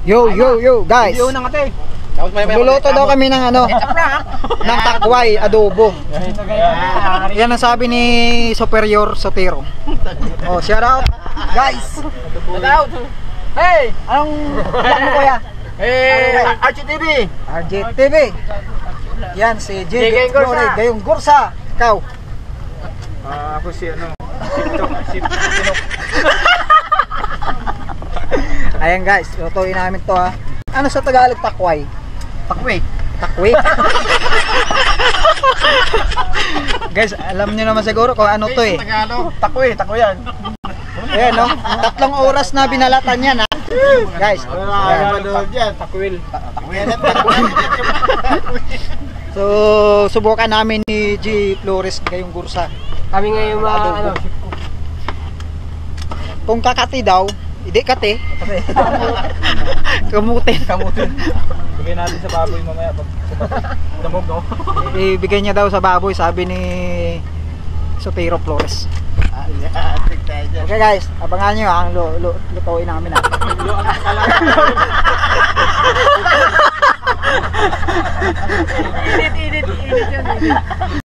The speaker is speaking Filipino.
Yo guys. Luluto daw kami ng ano, ng takway adobo. Yan ang sabi ni Superior Sotero. Oh, shout out guys. Shout out. Hey, Anong vlog mo kuya? RGTV. RGTV. Yan si Gayong Gursa. Gayong Gursa. Ikaw. Ako si ano, Ayan guys, lutuin namin to ha. Ano sa Tagalog takway? Takway. Takway. Guys, alam niyo naman siguro kung ano to eh. Takway yan. Ayan no, 3 oras na binalatan yan ha. Guys, Takwil. so subukan namin ni G. Flores Gayong Gursa. Kami ngayon ano, Kung kakati daw, hindi kati. Kamutin. bigay natin sa baboy mamaya pag damog no. Ibigay niya daw sa baboy, sabi ni Sotero Flores. Okay guys, abangan nyo ang lutuin namin ha. Init yan.